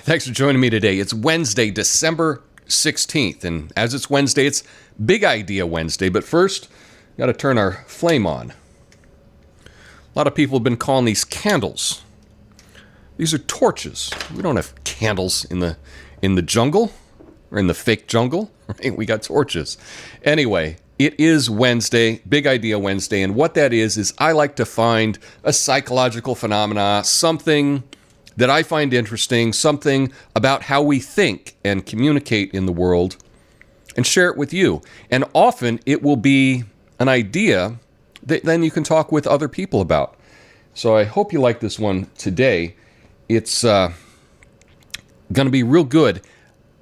Thanks for joining me today. It's Wednesday, December 16th, and as it's Wednesday, it's Big Idea Wednesday, but first, got to turn our flame on. A lot of people have been calling these candles. These are torches. We don't have candles in the jungle, or in the fake jungle, right? We got torches. Anyway, it is Wednesday, Big Idea Wednesday, and what that is I like to find a psychological phenomena, something that I find interesting, something about how we think and communicate in the world, and share it with you. And often it will be an idea that then you can talk with other people about. So I hope you like this one today. It's going to be real good,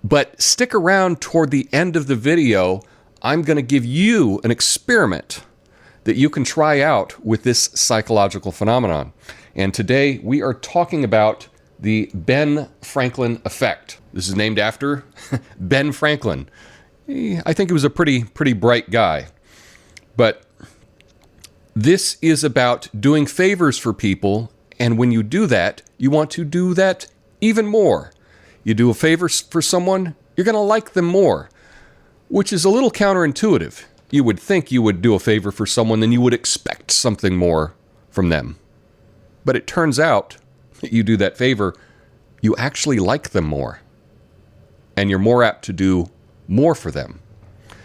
but stick around toward the end of the video. I'm going to give you an experiment that you can try out with this psychological phenomenon. And today we are talking about the Ben Franklin effect. This is named after Ben Franklin. I think he was a pretty bright guy. But this is about doing favors for people, and when you do that, you want to do that even more. You do a favor for someone, you're going to like them more, which is a little counterintuitive. You would think you would do a favor for someone, then you would expect something more from them. But it turns out that you do that favor, you actually like them more. And you're more apt to do more for them.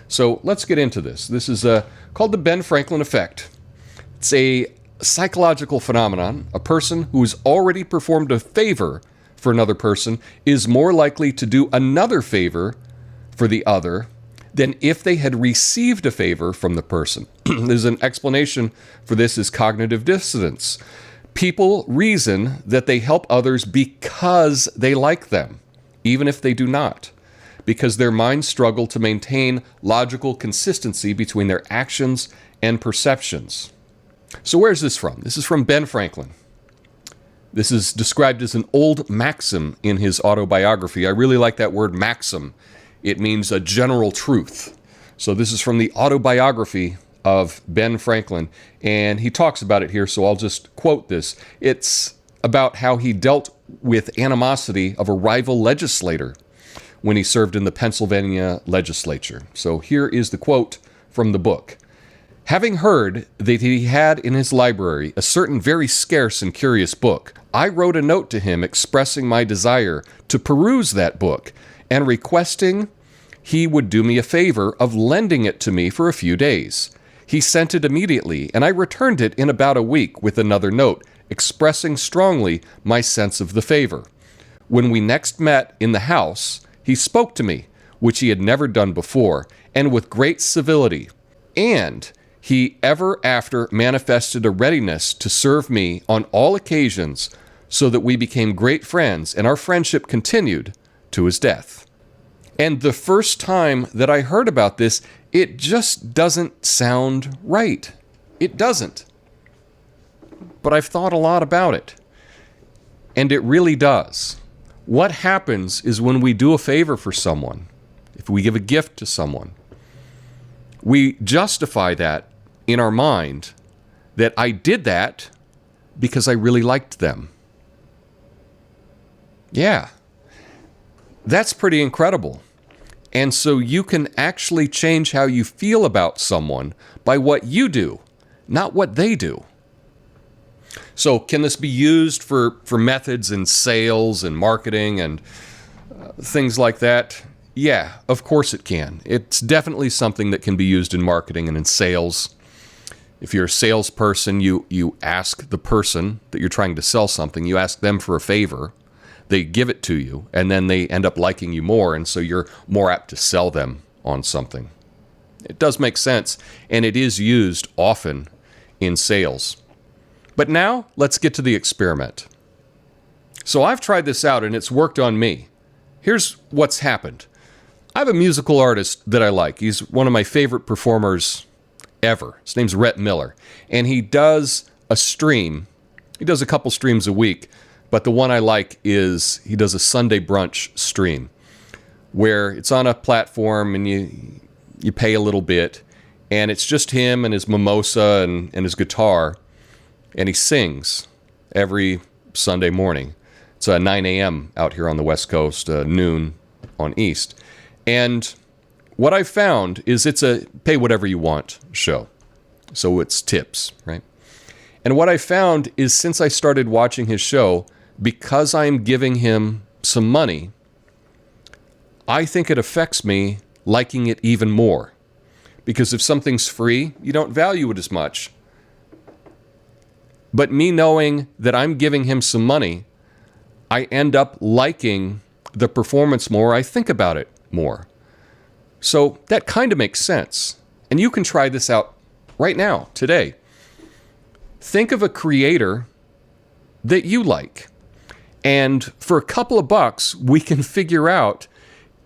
So let's get into this. This is called the Ben Franklin effect. It's a psychological phenomenon. A person who's already performed a favor for another person is more likely to do another favor for the other than if they had received a favor from the person. There's an explanation for this is cognitive dissonance. People reason that they help others because they like them, even if they do not, because their minds struggle to maintain logical consistency between their actions and perceptions. So where's this from? This is from Ben Franklin. This is described as an old maxim in his autobiography. I really like that word maxim. It means a general truth. So this is from the autobiography of Ben Franklin, and he talks about it here, so I'll just quote this. It's about how he dealt with animosity of a rival legislator when he served in the Pennsylvania legislature. So here is the quote from the book. Having heard that he had in his library a certain very scarce and curious book, I wrote a note to him expressing my desire to peruse that book and requesting he would do me a favor of lending it to me for a few days. He sent it immediately, and I returned it in about a week with another note, expressing strongly my sense of the favor. When we next met in the house, he spoke to me, which he had never done before, and with great civility. And he ever after manifested a readiness to serve me on all occasions, so that we became great friends, and our friendship continued to his death. And the first time that I heard about this, it just doesn't sound right. It doesn't. But I've thought a lot about it. And it really does. What happens is when we do a favor for someone, if we give a gift to someone, we justify that in our mind that I did that because I really liked them. Yeah. That's pretty incredible. And so you can actually change how you feel about someone by what you do, not what they do. So can this be used for methods in sales and marketing and things like that? Yeah, of course it can. It's definitely something that can be used in marketing and in sales. If you're a salesperson, you ask the person that you're trying to sell something, you ask them for a favor. They give it to you, and then they end up liking you more, and so you're more apt to sell them on something. It does make sense, and it is used often in sales. But now, let's get to the experiment. So I've tried this out, and it's worked on me. Here's what's happened. I have a musical artist that I like. He's one of my favorite performers ever. His name's Rhett Miller, and he does a stream. He does a couple streams a week. But the one I like is he does a Sunday brunch stream where it's on a platform and you pay a little bit, and it's just him and his mimosa and his guitar, and he sings every Sunday morning. It's 9 a.m. out here on the West Coast, noon on East. And what I've found is it's a pay whatever you want show. So it's tips, right? And what I found is since I started watching his show, because I'm giving him some money, I think it affects me liking it even more. Because if something's free, you don't value it as much. But me knowing that I'm giving him some money, I end up liking the performance more. I think about it more. So that kind of makes sense. And you can try this out right now, today. Think of a creator that you like. And for a couple of bucks, we can figure out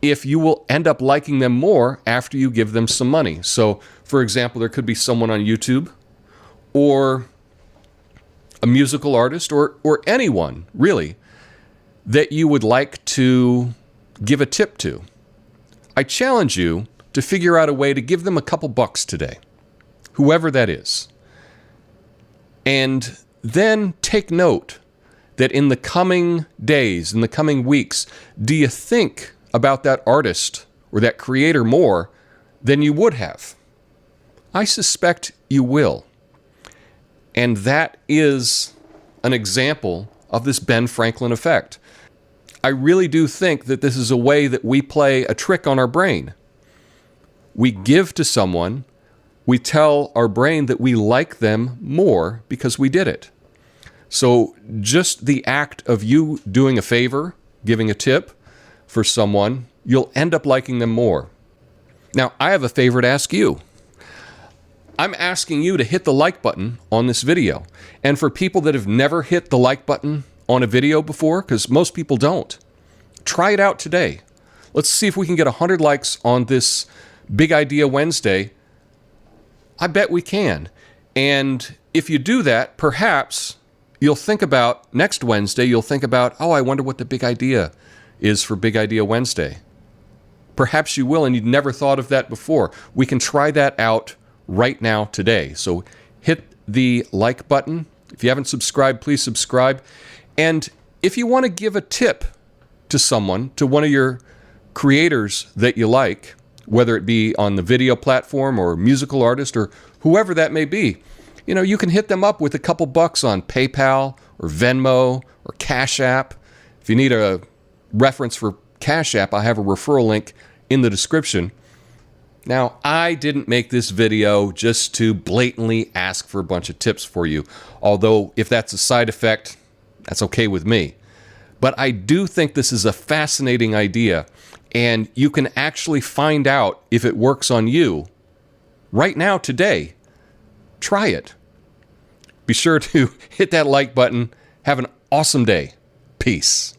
if you will end up liking them more after you give them some money. So, for example, there could be someone on YouTube or a musical artist or anyone, really, that you would like to give a tip to. I challenge you to figure out a way to give them a couple bucks today, whoever that is. And then take note that in the coming days, in the coming weeks, do you think about that artist or that creator more than you would have? I suspect you will. And that is an example of this Ben Franklin effect. I really do think that this is a way that we play a trick on our brain. We give to someone, we tell our brain that we like them more because we did it. So just the act of you doing a favor, giving a tip for someone, you'll end up liking them more. Now, I have a favor to ask you. I'm asking you to hit the like button on this video. And for people that have never hit the like button on a video before, because most people don't, try it out today. Let's see if we can get 100 likes on this Big Idea Wednesday. I bet we can. And if you do that, perhaps you'll think about next Wednesday, you'll think about, oh, I wonder what the big idea is for Big Idea Wednesday. Perhaps you will, and you'd never thought of that before. We can try that out right now today. So hit the like button. If you haven't subscribed, please subscribe. And if you want to give a tip to someone, to one of your creators that you like, whether it be on the video platform or musical artist or whoever that may be, you know, you can hit them up with a couple bucks on PayPal or Venmo or CashApp. If you need a reference for CashApp, I have a referral link in the description. Now, I didn't make this video just to blatantly ask for a bunch of tips for you, although if that's a side effect, that's okay with me. But I do think this is a fascinating idea, and you can actually find out if it works on you right now, today. Try it. Be sure to hit that like button. Have an awesome day. Peace.